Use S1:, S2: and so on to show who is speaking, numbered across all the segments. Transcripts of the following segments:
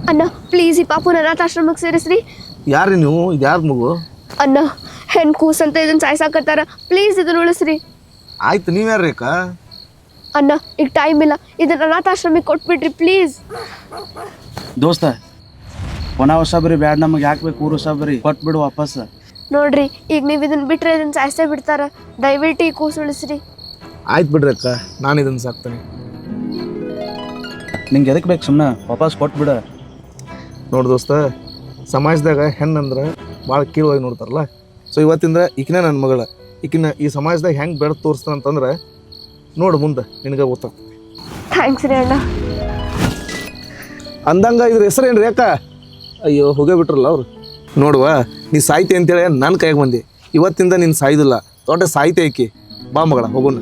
S1: ಅಣ್ಣ ಪ್ಲೀಸ್ ಈ ಪಾಪುನ ಅನಾಥಾಶ್ರಮಕ್ಕೆ ಸೇರಿಸ್ರಿ.
S2: ಯಾರು ನೀವು? ಯಾರು ಮಗು?
S1: ಅಣ್ಣ ಹೆಣ್ ಕೂಸಂತ ಇದನ್ನ ಸಾಯ್ಸಾಕತ್ತಾರ, ಪ್ಲೀಸ್ ಇದನ್ನ ಉಳಿಸ್ರಿ.
S2: ಆಯ್ತು, ನೀವು ಯಾರು ರೇಖಾ?
S1: ಅಣ್ಣ ಈಗ ಟೈಮ್ ಇಲ್ಲ, ಇದನ್ನ ಅನಾಥಾಶ್ರಮಕ್ಕೆ ಕೊಟ್ಬಿಡ್ರಿ ಪ್ಲೀಸ್.
S3: ದೋಸ್ತ ಒಣ ಹೊಸ ಬರೀ ಬ್ಯಾಡ್, ನಮಗೆ ಯಾಕೆ ಬೇಕು ಊರು ಹೊಸ ಬರೀ ಕೊಟ್ಬಿಡು ವಾಪಸ್.
S1: ನೋಡ್ರಿ ಈಗ ನೀವು ಇದನ್ನ ಬಿಟ್ರೆ ಇದನ್ನ ಸಾಯ್ಸೇ ಬಿಡ್ತಾರ, ದಯವಿಟ್ಟು ಈ ಕೂಸು ಉಳಿಸ್ರಿ.
S2: ಆಯ್ತು ಬಿಡ್ರಿ ಅಕ್ಕ, ನಾನು ಇದನ್ನು ಸಾಕ್ತೇನೆ.
S3: ನಿಂಗೆ ಎದಕ್ಕೆ ಬೇಕು ಸುಮ್ಮನೆ ವಾಪಸ್ ಕೊಟ್ಬಿಡ.
S2: ನೋಡಿ ದೋಸ್ತ, ಸಮಾಜದಾಗ ಹೆಣ್ಣಂದ್ರೆ ಭಾಳ ಕೀಳಾಗಿ ನೋಡ್ತಾರಲ್ಲ. ಸೊ ಇವತ್ತಿಂದ ಈಕಿನ ನನ್ನ ಮಗಳ, ಈಕಿನ ಈ ಸಮಾಜದಾಗ ಹೆಂಗೆ ಬೆಳೆದು ತೋರಿಸ್ತಾನಂತಂದ್ರೆ ನೋಡು ಮುಂದೆ ನಿನಗೆ ಗೊತ್ತಾಗ್ತದೆ.
S1: ಥ್ಯಾಂಕ್ಸ್ ರೀ ಅಣ್ಣ.
S2: ಅಂದಂಗ ಇದ್ರ ಹೆಸರೇನು ರೇಖಾ? ಅಯ್ಯೋ ಹೋಗೇ ಬಿಟ್ರಲ್ಲ ಅವ್ರು. ನೋಡುವ, ನೀ ಸಾಯ್ತಿ ಅಂತೇಳಿ ನನ್ನ ಕೈಗೆ ಬಂದೆ, ಇವತ್ತಿಂದ ನೀನು ಸಾಯ್ದಿಲ್ಲ, ದೊಡ್ಡ ಸಾಯ್ತಿ ಐಕಿ. ಬಾ ಮಗಳ ಹೋಗೋಣ.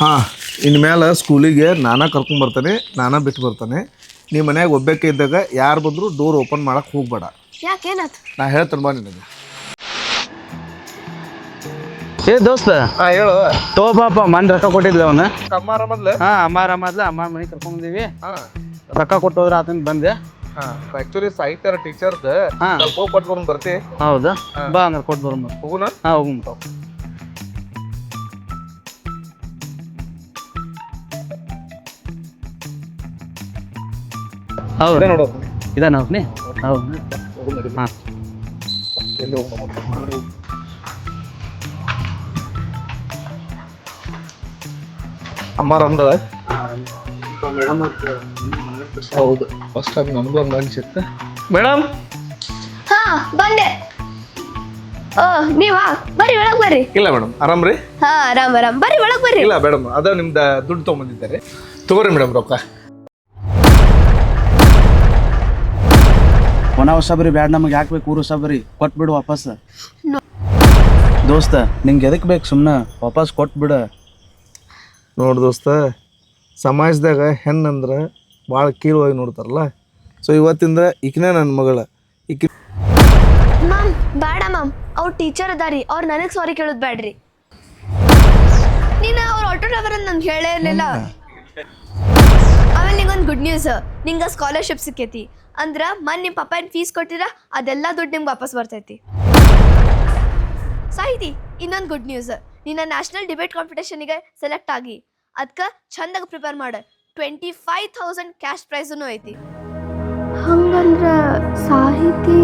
S2: ಹಾಂ, ಇನ್ಮೇಲೆ ಸ್ಕೂಲಿಗೆ ನಾನಾ ಕರ್ಕೊಂಬರ್ತಾನೆ, ನಾನಾ ಬಿಟ್ಟು ಬರ್ತಾನೆ. ನೀ ಮನ್ಯಾಗ ಒಬ್ಬಕ್ಕೆ ಇದ್ದಾಗ ಯಾರು ಬಂದರೂ ಡೋರ್ ಓಪನ್ ಮಾಡಕ್ಕೆ ಹೋಗ್ಬೇಡ.
S1: ಯಾಕೇನಾಯ್ತು?
S2: ನಾ ಹೇಳ್ತೇನೆ ಬಾ ನಿನಗೆ.
S3: ಏ ದೋಸ್ತ
S2: ಹೇಳು.
S3: ತೋ ಪಾಪ ಮನ್ ರೊಕ್ಕ ಕೊಟ್ಟಿದ್ಲ ಅವನ.
S2: ಅಮ್ಮಾರ ಮೊದ್ಲು?
S3: ಹಾಂ ಅಮ್ಮಾರ ಮನೆಗೆ ಕರ್ಕೊಂಡ್ಬಂದೀವಿ. ರೊಕ್ಕ ಕೊಟ್ಟೋದ್ರ ಆತನ ಬಂದೆ.
S2: ಆ್ಯಕ್ಚುಲಿ ಸಾಹಿತ್ಯ ಟೀಚರ್ದು ಕೊಟ್ಟು ಬರೋಣ ಬರ್ತಿ.
S3: ಹೌದಾ, ಬಾ ಅಂದ್ರೆ ಕೊಟ್ಟು ಬರೋಣ.
S2: ಹೋಗುಣ?
S3: ಹಾಂ ಹೋಗುಣ. ಹೌದು
S2: ನೋಡೋದು
S3: ಇದಾನ ಅವ್ನಿ. ಹೌದು ಹಾಂ.
S2: ಎಲ್ಲಿ ಹೋಗೋಣ? ಅಮ್ಮಾರ ಅಂದಳ. ಹೌದು, ಫಸ್ಟ್ ಟೈಮ್ ನಮಗೂ ಹಂಗೆ ಅನ್ಸುತ್ತೆ. ಮೇಡಮ್.
S1: ಹಾ ಬಂದೆ. ನೀವಾ ಬರ್ರಿ ಒಳಗ್ ಬರ್ರಿ.
S2: ಇಲ್ಲ ಮೇಡಮ್, ಆರಾಮ್ ರೀ?
S1: ಹಾ ಆರಾಮ್ ಆರಾಮ್, ಬರ್ರಿ ಒಳಗ್ ಬರ್ರಿ.
S2: ಇಲ್ಲ ಮೇಡಮ್, ಅದ ನಿಮ್ದು ದುಡ್ಡು ತೊಗೊಂಬಂದಿದ್ದಾರೆ, ತಗೋರಿ ಮೇಡಮ್ ರೊಕ್ಕ.
S3: ಒಣ ಹೊಸ ಬರೀ ಬ್ಯಾಡ್, ನಮಗೆ ಯಾಕೆ ಬೇಕು ಊರು ಹೊಸ ಬರೀ ಕೊಟ್ಬಿಡು ವಾಪಸ್. ದೋಸ್ತ ನಿಂಗೆ ಎದಕ್ಕೆ ಬೇಕು ಸುಮ್ಮನೆ ವಾಪಸ್ ಕೊಟ್ಬಿಡ.
S2: ನೋಡಿ ದೋಸ್ತ, ಸಮಾಜದಾಗ ಹೆಣ್ಣಂದ್ರೆ ಭಾಳ ಕೀಳಾಗಿ ನೋಡ್ತಾರಲ್ಲ. ಸೊ ಇವತ್ತಿಂದ ಈಕಿನ ನನ್ನ ಮಗಳ, ಈಕಿ.
S1: ಮ್ಯಾಮ್ ಬೇಡ ಮ್ಯಾಮ್, ಅವ್ರು ಟೀಚರ್ ಅದಾರಿ, ಅವ್ರು ನನಗೆ ಸಾರಿ ಕೇಳೋದು ಬೇಡ್ರಿ. ನೀನು ಅವ್ರ ಆಟೋ ಡ್ರೈವರ್ ಅಂತ ನಂಗೆ ಹೇಳೇ ಇರಲಿಲ್ಲ. ಆಮೇಲೆ ನಿಂಗೊಂದು ಗುಡ್ ನ್ಯೂಸ್, ನಿಂಗೆ ಸ್ಕಾಲರ್ಶಿಪ್ ಸಿಕ್ಕೈತಿ ಅಂದ್ರೆ ನಿಮ್ಮ ಪಪ್ಪ ಏನು ಫೀಸ್ ಕೊಟ್ಟಿರ ಅದೆಲ್ಲ ದುಡ್ಡು ನಿಮ್ಗೆ ವಾಪಸ್ ಬರ್ತೈತಿ. ಸಾಹಿತಿ, ಇನ್ನೊಂದು ಗುಡ್ ನ್ಯೂಸ್, ನೀನು ನ್ಯಾಷನಲ್ ಡಿಬೇಟ್ ಕಾಂಪಿಟೇಷನಿಗೆ ಸೆಲೆಕ್ಟ್ ಆಗಿ ಅದಕ್ಕೆ ಚಂದಾಗ ಪ್ರಿಪೇರ್ ಮಾಡು. 25,000 ಕ್ಯಾಶ್ ಪ್ರೈಸೂ ಐತಿ. ಹಂಗಂದ್ರೆ ಸಾಹಿತಿ